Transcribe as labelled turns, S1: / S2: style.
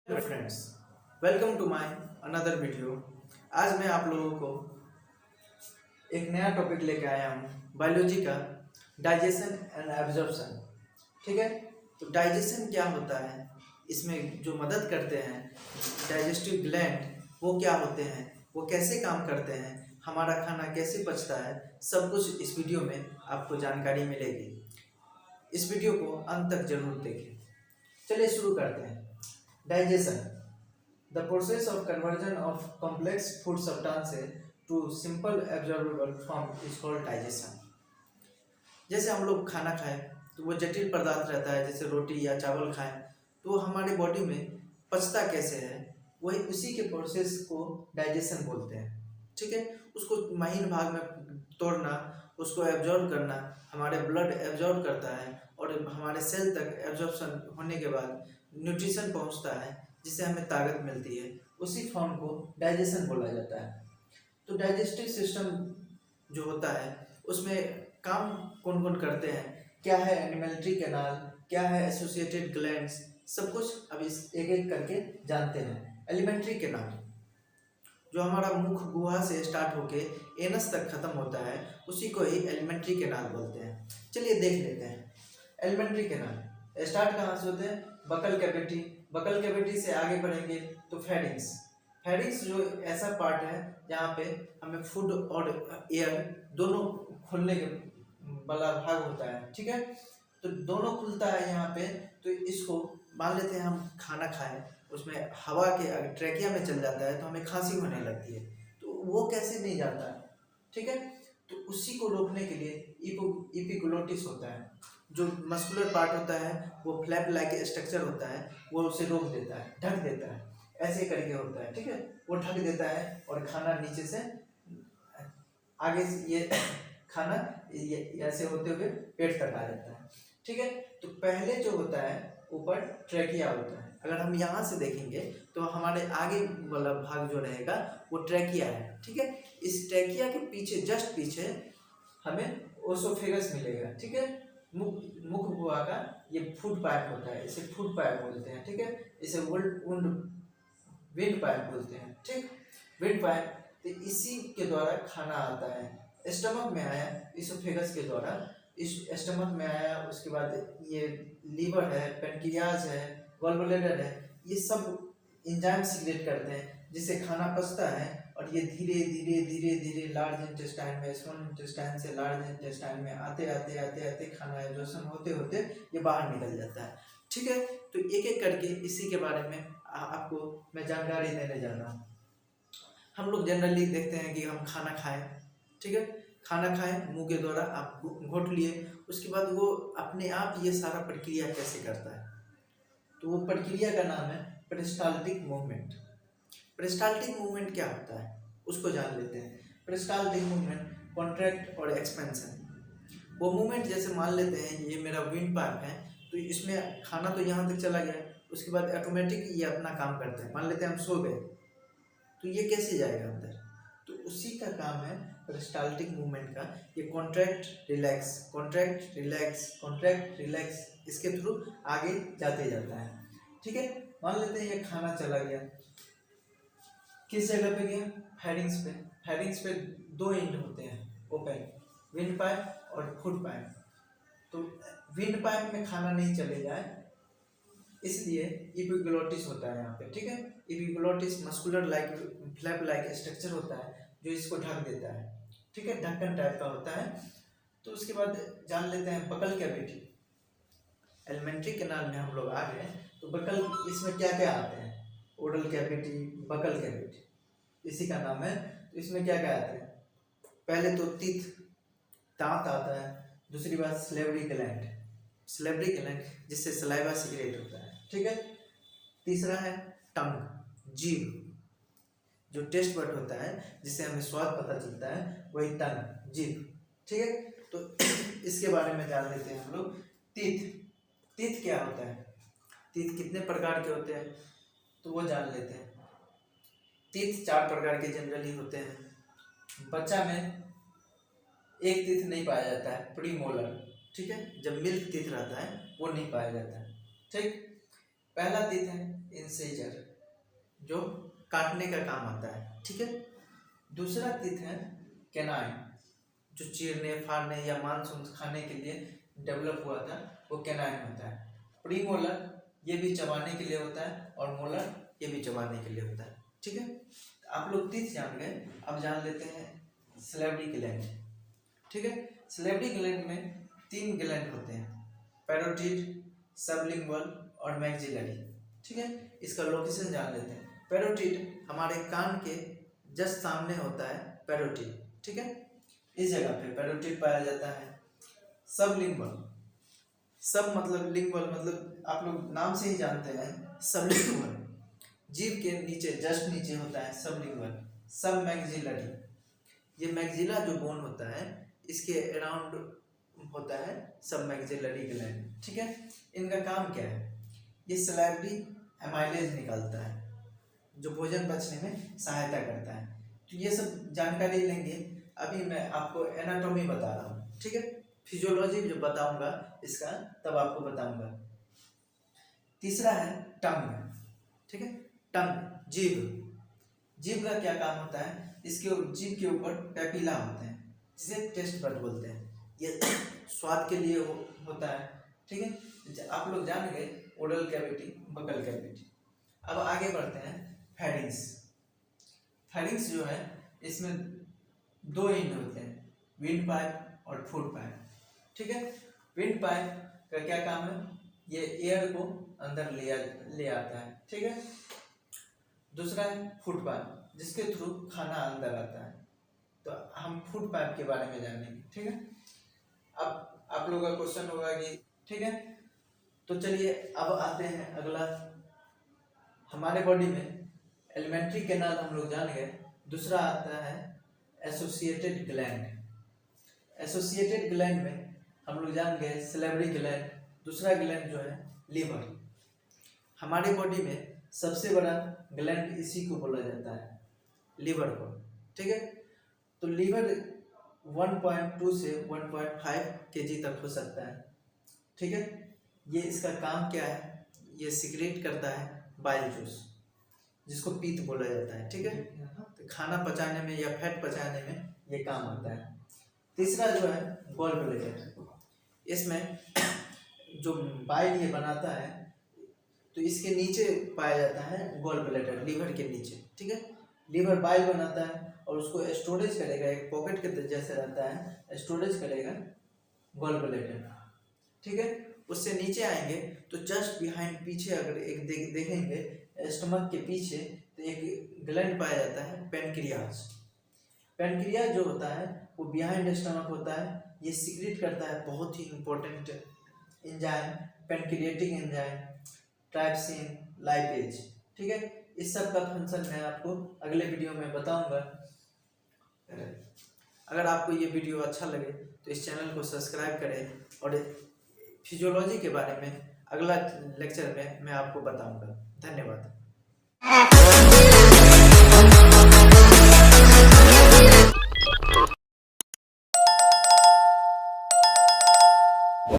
S1: Hello friends, welcome to my another video. आज मैं आप लोगों को एक नया टॉपिक लेके आया हूँ, बायोलॉजी का डाइजेशन एंड एब्जॉर्प्शन। ठीक है, तो डाइजेशन क्या होता है, इसमें जो मदद करते हैं डाइजेस्टिव ग्लैंड, वो क्या होते हैं, वो कैसे काम करते हैं, हमारा खाना कैसे पचता है, सब कुछ इस वीडियो में आपको जानकारी मिलेगी। इस वीडियो को अंत तक जरूर देखें। चलिए शुरू करते हैं। Digestion, the process of conversion of complex food substances to simple absorbable form is called digestion। जैसे हम लोग खाना खाएं तो वो जटिल पदार्थ रहता है, जैसे रोटी या चावल खाएं तो वो हमारे बॉडी में पचता कैसे है, वही उसी के प्रोसेस को डाइजेशन बोलते हैं। ठीक है, उसको महीन भाग में तोड़ना, उसको एब्जॉर्ब करना, हमारे ब्लड एब्जॉर्ब करता है और हमारे सेल तक एब्जॉर्प्शन होने के बाद न्यूट्रिशन पहुंचता है जिससे हमें ताकत मिलती है। उसी फॉर्म को डाइजेशन बोला जाता है। तो डाइजेस्टिव सिस्टम जो होता है उसमें काम कौन कौन करते हैं, क्या है एलिमेंट्री कैनाल, क्या है एसोसिएटेड ग्लैंड्स, सब कुछ अब इस एक एक करके जानते हैं। एलिमेंट्री कैनाल जो हमारा मुख गुहा से स्टार्ट होके एनस तक खत्म होता है, उसी को ही एलिमेंट्री कैनाल बोलते हैं। चलिए देख लेते हैं। एलिमेंट्री कैनाल स्टार्ट कहाँ से होते हैं, बकल कैविटी। बकल कैविटी से आगे बढ़ेंगे तो फेरिंक्स। फेरिंक्स जो ऐसा पार्ट है जहाँ पे हमें फूड और एयर दोनों खुलने के वाला भाग होता है। ठीक है, तो दोनों खुलता है यहाँ पे। तो इसको मान लेते हैं हम खाना खाएं, उसमें हवा के अगर ट्रैकिया में चल जाता है तो हमें खांसी होने लगती है, तो वो कैसे नहीं जाता है। ठीक है, तो उसी को रोकने के लिए इपिग्लोटिस होता है, जो मस्कुलर पार्ट होता है, वो फ्लैप लाइक स्ट्रक्चर होता है, वो उसे रोक देता है, ढक देता है, ऐसे करके होता है। ठीक है, वो ढक देता है और खाना नीचे से आगे से ये खाना ये ऐसे होते हुए पेट तक आ जाता है। ठीक है, तो पहले जो होता है ऊपर ट्रैकिया होता है। अगर हम यहाँ से देखेंगे तो हमारे आगे वाला भाग जो रहेगा वो ट्रैकिया है। ठीक है, इस ट्रैकिया के पीछे, जस्ट पीछे हमें ओसोफेगस मिलेगा। ठीक है, मुख गुहा का ये फूड पाइप होता है, इसे फूड पाइप बोलते हैं। ठीक है, इसे विंड पाइप बोलते हैं। ठीक, विंड पाइप, तो इसी के द्वारा खाना आता है। स्टमक में आया इसोफेगस के द्वारा, इस स्टमक में आया, उसके बाद ये लीवर है, पेनक्रियाज है, गॉलब्लैडर है, ये सब एंजाइम सीक्रेट करते हैं जिससे खाना पचता है और ये धीरे धीरे धीरे धीरे लार्ज इंटेस्टाइन में, स्मॉल इंटेस्टाइन से लार्ज इंटेस्टाइन में आते आते आते आते खाना एब्जॉर्प्शन होते होते ये बाहर निकल जाता है। ठीक है, तो एक एक करके इसी के बारे में आपको मैं जानकारी देने जा रहा हूँ। हम लोग जनरली देखते हैं कि हम खाना खाएं, ठीक है, खाना खाएं मुंह के द्वारा आप घोट लिए, उसके बाद वो अपने आप ये सारा प्रक्रिया कैसे करता है, तो वो प्रक्रिया का नाम है पेरिस्टाल्टिक मूवमेंट। पेरिस्टाल्टिक मूवमेंट क्या होता है उसको जान लेते हैं। पेरिस्टाल्टिक मूवमेंट कॉन्ट्रैक्ट और एक्सपेंशन। वो मूवमेंट जैसे मान लेते हैं ये मेरा विंड पाइप है, तो इसमें खाना तो यहाँ तक चला गया, उसके बाद ऑटोमेटिक ये अपना काम करते हैं। मान लेते हैं हम सो गए, तो ये कैसे जाएगा अंदर, तो उसी का काम है पेरिस्टाल्टिक मूवमेंट का। ये contract relax, contract relax, contract relax, इसके थ्रू आगे जाते जाता है। ठीक है, मान लेते हैं ये खाना चला गया, किस जगह पे गया, फेरिंग्स पे। फेरिंग्स पे दो एंड होते हैं ओपन, विंड पाइप और फूड पाइप। तो विंड पाइप में खाना नहीं चले जाए इसलिए इपिग्लोटिस होता है यहाँ पे। ठीक है, epiglottis muscular like flap like structure होता है जो इसको ढक देता है। ठीक है, ढक्कन टाइप का होता है। तो उसके बाद जान लेते हैं बकल कैविटी। एलिमेंट्री कैनाल में हम लोग आ गए, तो बकल, इसमें क्या क्या आते हैं, ओरल कैविटी, बकल कैविटी, इसी का नाम है। तो इसमें क्या क्या आते हैं, पहले तो टीथ, दांत आता है। दूसरी बात स्लेवरी ग्लैंड, स्लेवरी ग्लैंड जिससे सलाइवा सीक्रेट होता है। ठीक है, तीसरा है टंग, जीभ, जो टेस्ट बड होता है जिससे हमें स्वाद पता चलता है, वही टंग, जीभ। ठीक है, तो इसके बारे में जान लेते हैं हम लोग। टीथ, टीथ क्या होता है, टीथ कितने प्रकार के होते हैं, तो वो जान लेते हैं। टीथ चार प्रकार के जनरली होते हैं। बच्चा में एक टीथ नहीं पाया जाता है, प्री मोलर। ठीक है, जब मिल्क टीथ रहता है वो नहीं पाया जाता है। ठीक, पहला तीत है इंसेजर, जो काटने का काम आता है, ठीक है। दूसरा तीत है कैनाइन, जो चीरने फाड़ने या मांस खाने के लिए डेवलप हुआ था, वो कैनाइन होता है। प्रीमोलर ये भी चबाने के लिए होता है, और मोलर ये भी चबाने के लिए होता है, ठीक है। आप लोग तीत जान गए, अब जान लेते हैं सलेवरी ग्लैंड, ठीक है। सलेवरी ग्लैंड में 3 ग्लैंड होते हैं, पैरोटिड, सबलिंगुअल और मैक्सिलरी, ठीक है। इसका लोकेशन जान लेते हैं। पैरोटिड हमारे कान के जस्ट सामने होता है पैरोटिड, ठीक है। इस जगह पे पैरोटिड पाया जाता है। सबलिंगुअल, सब मतलब लिंगुअल मतलब आप लोग नाम से ही जानते हैं, सबलिंगुअल जीभ के नीचे जस्ट नीचे होता है सबलिंगुअल। सब मैक्सिलरी, ये मैक्सिला जो बोन होता है इसके अराउंड होता है सब मैक्सिलरी ग्लैंड, ठीक है। इनका काम क्या है, ये सलाइवरी एमाइलेज निकालता है जो भोजन पचने में सहायता करता है। तो ये सब जानकारी लेंगे। अभी मैं आपको एनाटॉमी बता रहा हूँ, ठीक है। फिजियोलॉजी जो बताऊंगा इसका तब आपको बताऊंगा। तीसरा है टंग, ठीक है। टंग जीभ, जीभ का क्या काम होता है, इसके जीभ के ऊपर पैपिला होते हैं जिसे टेस्ट बड बोलते हैं, ये स्वाद के लिए होता है, ठीक है। आप लोग जान गए ओरल कैविटी, बकल कैविटी। अब आगे बढ़ते हैं फेरिंग्स। फेरिंग्स जो है इसमें 2 इंड होते हैं, विंड पाइप और फूड पाइप, ठीक है। विंड पाइप का क्या काम है, ये एयर को अंदर ले आता है, ठीक है। दूसरा है फूड पाइप, जिसके थ्रू खाना अंदर आता है। तो हम फूड पाइप के बारे में जानेंगे, ठीक है। अब आप लोगों का क्वेश्चन होगा कि ठीक है, तो चलिए अब आते हैं अगला। हमारे बॉडी में एलिमेंट्री कैनाल हम लोग जान गए, दूसरा आता है एसोसिएटेड ग्लैंड। एसोसिएटेड ग्लैंड में हम लोग जान गए सलेवरी ग्लैंड, दूसरा ग्लैंड जो है लीवर। हमारे बॉडी में सबसे बड़ा ग्लैंड इसी को बोला जाता है, लीवर को, ठीक है। तो लीवर 1.2 से 1.5 kg तक हो सकता है, ठीक है। ये इसका काम क्या है, ये सिक्रेट करता है बाइल जूस, जिसको पीत बोला जाता है, ठीक है। तो खाना पचाने में या फैट पचाने में ये काम आता है। तीसरा जो है गॉल ब्लैडर, इसमें जो बाइल ये बनाता है तो इसके नीचे पाया जाता है गॉल ब्लैडर, लीवर के नीचे, ठीक है। लीवर बाइल बनाता है और उसको स्टोरेज करेगा, एक पॉकेट के जैसे रहता है, स्टोरेज करेगा गॉल ब्लैडर, ठीक है। उससे नीचे आएंगे तो जस्ट बिहाइंड पीछे अगर एक देखेंगे स्टमक के पीछे तो एक ग्लैंड पाया जाता है पैनक्रियाज। पैनक्रियाज जो होता है वो बिहाइंड स्टमक होता है, ये सीक्रेट करता है बहुत ही important enzyme, pancreatic enzyme, trypsin, lipase, ठीक है। इस सब का फंक्शन मैं आपको अगले वीडियो में बताऊंगा। अगर आपको ये वीडियो अच्छा लगे तो इस चैनल को सब्सक्राइब करें, और फिजियोलॉजी के बारे में अगला लेक्चर में मैं आपको बताऊंगा। धन्यवाद।